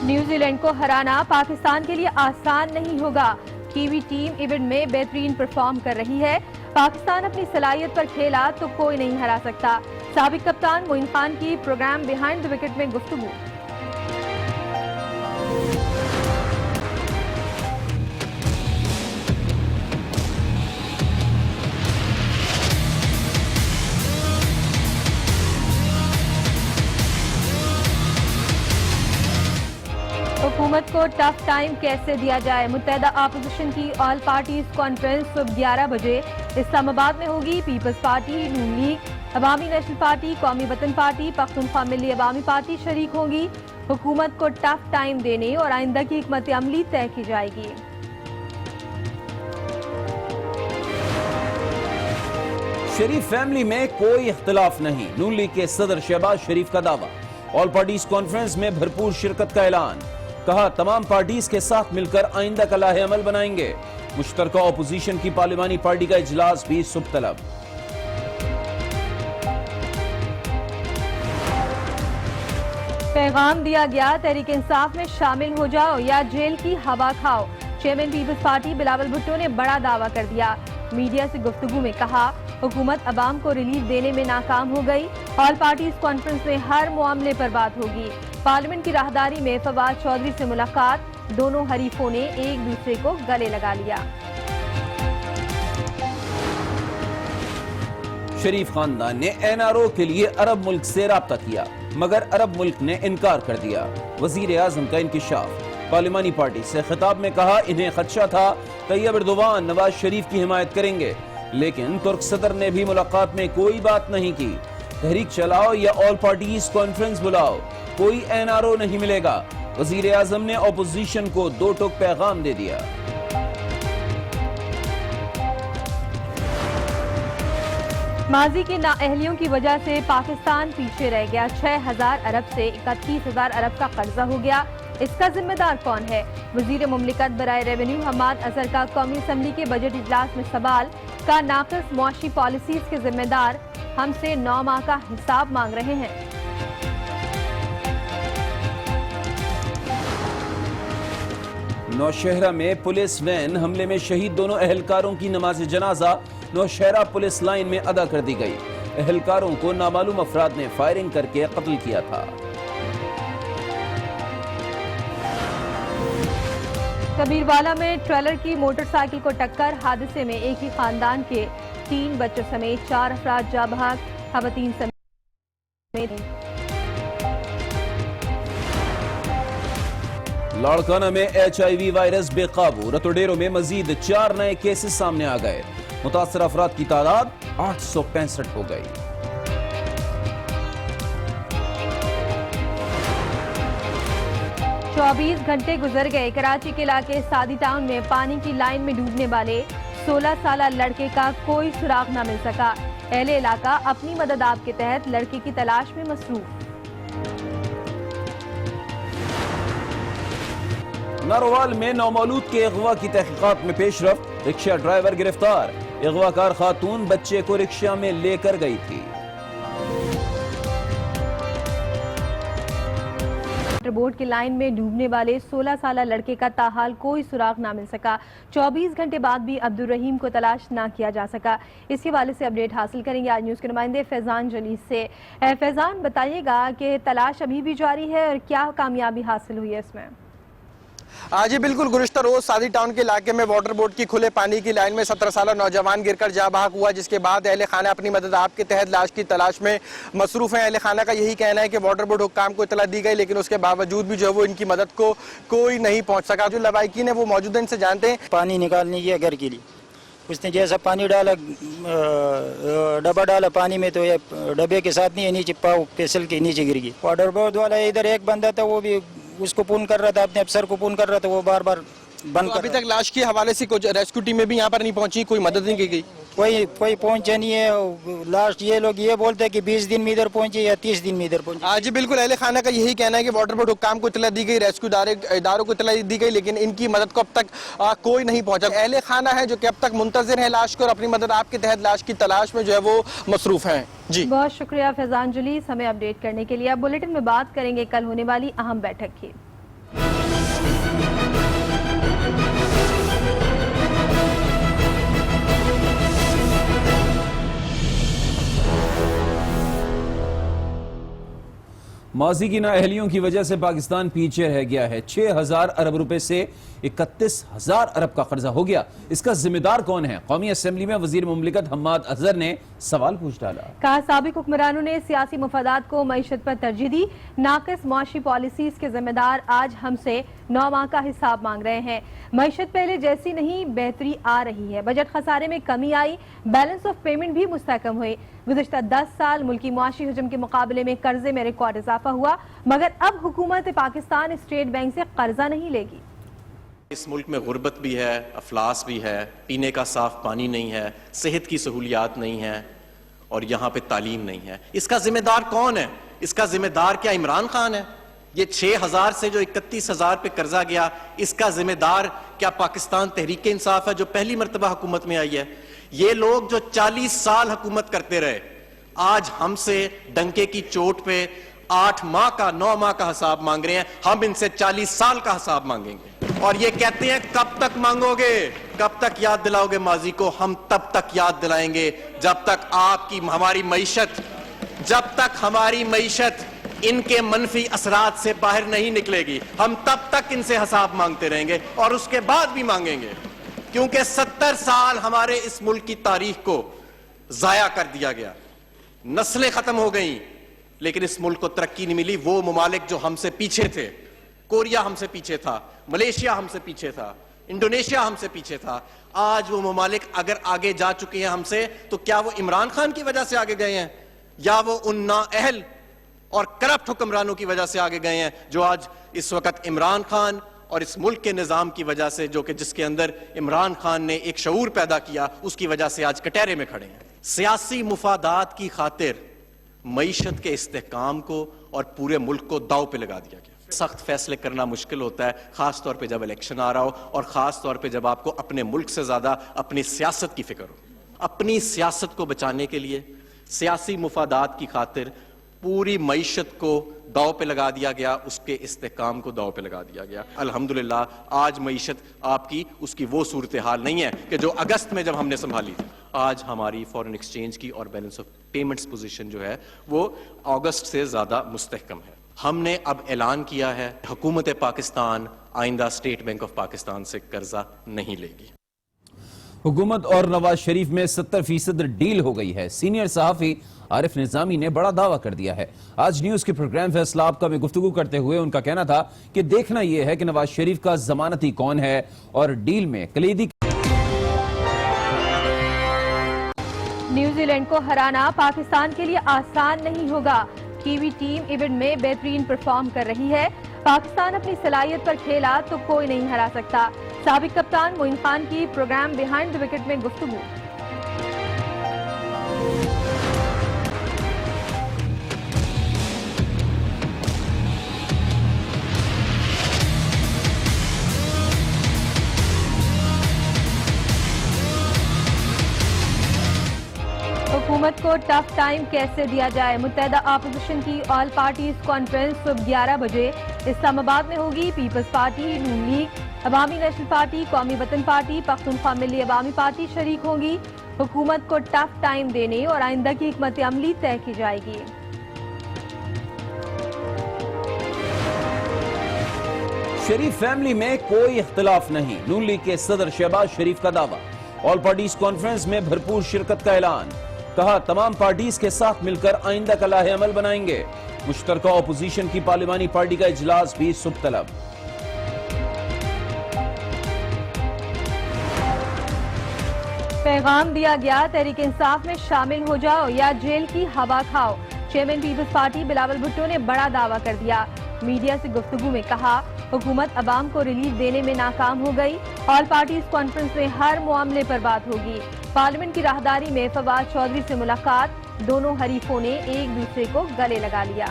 New Zealand کو ہرانا پاکستان کے لیے آسان نہیں ہوگا۔ کیوی ٹیم ایونٹ میں بہترین پرفارم کر رہی ہے۔ پاکستان اپنی صلاحیت پر کھیلا تو کوئی نہیں ہرا سکتا۔ سابق کپتان معین خان کی پروگرام بیہائنڈ دی وکٹ میں گفتگو۔ حکومت کو ٹف ٹائم کیسے دیا جائے؟ متحدہ اپوزیشن کی آل پارٹیز کانفرنس صبح 11 بجے اسلام آباد میں ہوگی۔ پیپلز پارٹی، نون لیگ، عوامی نیشنل پارٹی، قومی وطن پارٹی، پختونخوا ملی عوامی پارٹی شریک ہوں گی۔ حکومت کو ٹف ٹائم دینے اور آئندہ کی حکمت عملی طے کی جائے گی۔ شریف فیملی میں کوئی اختلاف نہیں، نون لیگ کے صدر شہباز شریف کا دعویٰ۔ آل پارٹیز کانفرنس میں بھرپور شرکت کا اعلان، کہا تمام پارٹیز کے ساتھ مل کر آئندہ کا لاہ عمل بنائیں گے۔ مشترکہ اپوزیشن کی پارلیمانی پارٹی کا اجلاس بھی صبح طلب۔ پیغام دیا گیا، تحریک انصاف میں شامل ہو جاؤ یا جیل کی ہوا کھاؤ۔ Chairman peoples party Bilawal Bhutto نے بڑا دعویٰ کر دیا۔ میڈیا سے گفتگو میں کہا، حکومت عوام کو ریلیف دینے میں ناکام ہو گئی۔ آل پارٹیز کانفرنس میں ہر معاملے پر بات ہوگی۔ پارلیمنٹ کی راہداری میں فواد چودھری سے ملاقات، دونوں حریفوں نے ایک دوسرے کو گلے لگا لیا۔ شریف خاندان نے NRO کے لیے عرب ملک سے رابطہ کیا، مگر عرب ملک نے انکار کر دیا۔ وزیر اعظم کا انکشاف، پارلیمانی پارٹی سے خطاب میں کہا انہیں خدشہ تھا طیب ایردوان نواز شریف کی حمایت کریں گے، لیکن ترک صدر نے بھی ملاقات میں کوئی بات نہیں کی۔ تحریک چلاؤ یا آل پارٹیز کانفرنس بلاؤ، کوئی NRO نہیں ملے گا۔ وزیر اعظم نے اپوزیشن کو دو ٹوک پیغام دے دیا۔ ماضی کی نااہلیوں کی وجہ سے پاکستان پیچھے رہ گیا۔ 6,000 ارب سے 31,000 ارب کا قرضہ ہو گیا۔ اس کا ذمہ دار کون ہے؟ وزیر مملکت برائے ریونیو حماد اظہر کا قومی اسمبلی کے بجٹ اجلاس میں سوال، کا ناقص معاشی پالیسیز کے ذمہ دار ہم سے 9 ماہ کا حساب مانگ رہے ہیں۔ نوشہرہ میں پولیس وین حملے میں شہید دونوں اہلکاروں کی نماز جنازہ نوشہرہ پولیس لائن میں ادا کر دی گئی۔ اہلکاروں کو نامعلوم افراد نے فائرنگ کر کے قتل کیا تھا۔ کبیروالا میں ٹریلر کی موٹر سائیکل کو ٹکر، حادثے میں ایک ہی خاندان کے 3 بچوں سمیت 4 افراد جاں بحق، خواتین سمیت۔ لاڑکانہ میں HIV وائرس بے قابو، رتوڈیرو میں مزید 4 نئے کیسز سامنے آ گئے۔ متاثر افراد کی تعداد 865 ہو گئی۔ 24 گھنٹے گزر گئے، کراچی کے علاقے سادی ٹاؤن میں پانی کی لائن میں ڈوبنے والے 16 سالہ لڑکے کا کوئی سراغ نہ مل سکا۔ اہل علاقہ اپنی مدد آپ کے تحت لڑکے کی تلاش میں مصروف۔ ناروال میں نومولود کے اغوا کی تحقیقات میں پیش رفت، رکشہ ڈرائیور گرفتار۔ اغوا کار خاتون بچے کو رکشہ میں لے کر گئی تھی۔ موٹر بوٹ کی لائن میں ڈوبنے والے 16 سالہ لڑکے کا تاحال کوئی سراغ نہ مل سکا۔ 24 گھنٹے بعد بھی عبدالرحیم کو تلاش نہ کیا جا سکا۔ اس کے حوالے سے اپڈیٹ حاصل کریں گے آج نیوز کے نمائندے فیضان جلیس سے۔ فیضان، بتائیے گا کہ تلاش ابھی بھی جاری ہے اور کیا کامیابی حاصل ہوئی ہے اس میں؟ جی بالکل، گزشتہ روز سادی ٹاؤن کے علاقے میں واٹر بوٹ کی کھلے پانی کی لائن میں 17 سالہ نوجوان گر کر جاں بحق ہوا، جس کے بعد اہل خانہ اپنی مدد آپ کے تحت لاش کی تلاش میں مصروف ہیں۔ اہل خانہ کا یہی کہنا ہے کہ واٹر بوٹ حکام کو اطلاع دی گئی، لیکن اس کے باوجود بھی جو ہے وہ ان کی مدد کو کوئی نہیں پہنچ سکا۔ جو لوائقین ہیں وہ موجود ہیں، ان سے جانتے ہیں۔ پانی نکالنے گیا گھر کے لیے، اس نے جیسا پانی ڈالا، ڈبا ڈالا پانی میں، تو یہ ڈبے کے ساتھ نہیں نیچے پاؤ پھسل کے نیچے گر گئی۔ واٹر بورڈ والا ادھر ایک بندہ تھا، وہ بھی اس کو فون کر رہا تھا، اپنے افسر کو فون کر رہا تھا، وہ بار بار بند کر۔ ابھی تک لاش کے حوالے سے کچھ ریسکیو ٹیمیں بھی یہاں پر نہیں پہنچی، کوئی مدد نہیں کی گئی؟ کوئی پہنچا نہیں ہے۔ لاسٹ یہ لوگ یہ بولتے ہیں کہ 20 دن میں ادھر پہنچے یا 30 دن میں ادھر پہنچے۔ جی بالکل، اہل خانہ کا یہی کہنا ہے کہ واٹر بورڈ حکام کو اطلاع دی گئی، ریسکیو اداروں کو اطلاع دی گئی، لیکن ان کی مدد کو اب تک کوئی نہیں پہنچا۔ اہل خانہ ہے جو کہ اب تک منتظر ہے لاش کو، اور اپنی مدد آپ کے تحت لاش کی تلاش میں جو ہے وہ مصروف ہیں۔ جی بہت شکریہ فیضان جلیس ہمیں اپڈیٹ کرنے کے لیے۔ اب بلیٹن میں بات کریں گے کل ہونے والی اہم بیٹھک کی۔ ماضی کی نااہلیوں کی وجہ سے پاکستان پیچھے رہ گیا ہے. 6,000 ارب روپے سے 31,000 ارب کا قرضہ ہو گیا. اس کا ذمہ دار کون ہے؟ قومی اسمبلی میں وزیر مملکت حماد اظہر نے سوال پوچھ ڈالا. کہا سابق حکمرانوں نے سیاسی مفادات کو معیشت پر ترجیح دی. ناقص معاشی پالیسیز کے ذمہ دار آج ہم سے 9 ماہ کا حساب مانگ رہے ہیں. معیشت پہلے جیسی نہیں، بہتری آ رہی ہے. بجٹ خسارے میں کمی آئی، بیلنس آف پیمنٹ بھی مستحکم ہوئی. گزشتہ 10 سال ملکی معاشی حجم کے مقابلے میں قرضے میں ریکارڈ اضافہ ہوا، مگر اب حکومت پاکستان اسٹیٹ بینک سے قرضہ نہیں لے گی. اس ملک میں غربت بھی ہے، افلاس بھی ہے، پینے کا صاف پانی نہیں ہے، صحت کی سہولیات نہیں ہے اور یہاں پہ تعلیم نہیں ہے. اس کا ذمہ دار کون ہے؟ اس کا ذمہ دار کیا عمران خان ہے؟ یہ 6,000 سے جو 31,000 پہ قرضہ گیا، اس کا ذمہ دار کیا پاکستان تحریک انصاف ہے جو پہلی مرتبہ حکومت میں آئی ہے؟ یہ لوگ جو 40 سال حکومت کرتے رہے، آج ہم سے ڈنکے کی چوٹ پہ 8 ماہ کا 9 ماہ کا حساب مانگ رہے ہیں. ہم ان سے 40 سال کا حساب مانگیں گے اور یہ کہتے ہیں کب تک مانگو گے، کب تک یاد دلاؤ گے ماضی کو؟ ہم تب تک یاد دلائیں گے جب تک ہماری معیشت ان کے منفی اثرات سے باہر نہیں نکلے گی. ہم تب تک ان سے حساب مانگتے رہیں گے اور اس کے بعد بھی مانگیں گے، کیونکہ 70 سال ہمارے اس ملک کی تاریخ کو ضائع کر دیا گیا. نسلیں ختم ہو گئیں لیکن اس ملک کو ترقی نہیں ملی. وہ ممالک جو ہم سے پیچھے تھے، کوریا ہم سے پیچھے تھا، ملیشیا ہم سے پیچھے تھا، انڈونیشیا ہم سے پیچھے تھا، آج وہ ممالک اگر آگے جا چکے ہیں ہم سے تو کیا وہ عمران خان کی وجہ سے آگے گئے ہیں یا وہ ان نااہل اور کرپٹ حکمرانوں کی وجہ سے آگے گئے ہیں جو آج اس وقت عمران خان اور اس ملک کے نظام کی وجہ سے، جو کہ جس کے اندر عمران خان نے ایک شعور پیدا کیا، اس کی وجہ سے آج کٹہرے میں کھڑے ہیں. سیاسی مفادات کی خاطر معیشت کے استحکام کو اور پورے ملک کو داؤ پہ لگا دیا گیا. سخت فیصلے کرنا مشکل ہوتا ہے، خاص طور پہ جب الیکشن آ رہا ہو اور خاص طور پہ جب آپ کو اپنے ملک سے زیادہ اپنی سیاست کی فکر ہو. اپنی سیاست کو بچانے کے لیے سیاسی مفادات کی خاطر پوری معیشت کو داؤ پہ لگا دیا گیا، اس کے استحکام کو داؤ پہ لگا دیا گیا. الحمدللہ آج معیشت آپ کی اس کی وہ صورتحال نہیں ہے کہ جو اگست میں جب ہم نے سنبھالی تھی. آج ہماری فارن ایکسچینج کی اور بیلنس آف پیمنٹس پوزیشن جو ہے وہ اگست سے زیادہ مستحکم ہے. ہم نے اب اعلان کیا ہے حکومت پاکستان آئندہ اسٹیٹ بینک آف پاکستان سے قرضہ نہیں لے گی. حکومت اور نواز شریف میں 70% ڈیل ہو گئی ہے. سینئر صحافی عارف نظامی نے بڑا دعویٰ کر دیا ہے. آج نیوز کے پروگرام فیصلہ آپ کا میں گفتگو کرتے ہوئے ان کا کہنا تھا کہ دیکھنا یہ ہے کہ نواز شریف کا ضمانتی کون ہے اور ڈیل میں کلیدی. نیوزی لینڈ کو ہرانا پاکستان کے لیے آسان نہیں ہوگا. کیوی ٹیم ایونٹ میں بہترین پرفارم کر رہی ہے. پاکستان اپنی صلاحیت پر کھیلا تو کوئی نہیں ہرا سکتا. سابق کپتان معین خان کی پروگرام بیہائنڈ دی وکٹ میں گفتگو. حکومت کو ٹف ٹائم کیسے دیا جائے؟ متحدہ اپوزیشن کی آل پارٹیز کانفرنس صبح 11 بجے اسلام آباد میں ہوگی. پیپلز پارٹی، نون لیگ، عوامی نیشنل پارٹی، قومی وطن پارٹی، پختونخوا ملی عوامی پارٹی شریک ہوں گی. حکومت کو ٹف ٹائم دینے اور آئندہ کی حکمت عملی طے کی جائے گی. شریف فیملی میں کوئی اختلاف نہیں، نون لیگ کے صدر شہباز شریف کا دعویٰ. آل پارٹیز کانفرنس میں بھرپور شرکت کا اعلان. کہا تمام پارٹیز کے ساتھ مل کر آئندہ کا لاہ عمل بنائیں گے. مشترکہ اپوزیشن کی پارلیمانی پارٹی کا اجلاس بھی صبح طلب. پیغام دیا گیا تحریک انصاف میں شامل ہو جاؤ یا جیل کی ہوا کھاؤ. Chairman peoples party Bilawal Bhutto نے بڑا دعویٰ کر دیا. میڈیا سے گفتگو میں کہا حکومت عوام کو ریلیف دینے میں ناکام ہو گئی. آل پارٹیز کانفرنس میں ہر معاملے پر بات ہوگی. پارلیمنٹ کی راہداری میں فواد چودھری سے ملاقات. دونوں حریفوں نے ایک دوسرے کو گلے لگا لیا.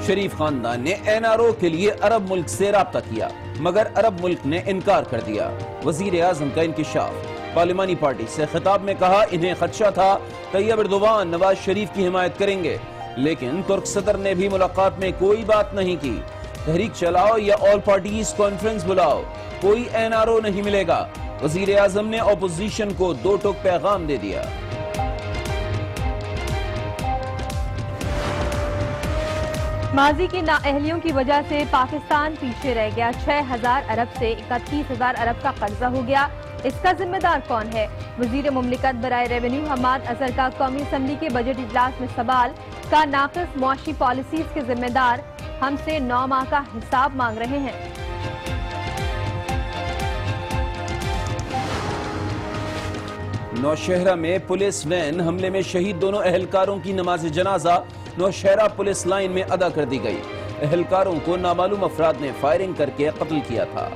شریف خاندان نے NRO کے لیے عرب ملک سے رابطہ کیا مگر عرب ملک نے انکار کر دیا. وزیر اعظم کا انکشاف. پارلیمانی پارٹی سے خطاب میں کہا انہیں خدشہ تھا طیب ایردوان نواز شریف کی حمایت کریں گے، لیکن ترک صدر نے بھی ملاقات میں کوئی بات نہیں کی. تحریک چلاؤ یا آل پارٹیز کانفرنس بلاؤ، کوئی NRO نہیں ملے گا. وزیر اعظم نے اپوزیشن کو 2 ٹوک پیغام دے دیا. ماضی کی نااہلیوں کی وجہ سے پاکستان پیچھے رہ گیا. 6,000 ارب سے 31,000 ارب کا قرضہ ہو گیا. اس کا ذمہ دار کون ہے؟ وزیر مملکت برائے ریونیو حماد اظہر کا قومی اسمبلی کے بجٹ اجلاس میں سوال. کا ناقص معاشی پالیسیز کے ذمہ دار ہم سے 9 ماہ کا حساب مانگ رہے ہیں. نوشہرہ میں پولیس وین حملے میں شہید دونوں اہلکاروں کی نماز جنازہ نوشہرہ پولیس لائن میں ادا کر دی گئی. اہلکاروں کو نامعلوم افراد نے فائرنگ کر کے قتل کیا تھا.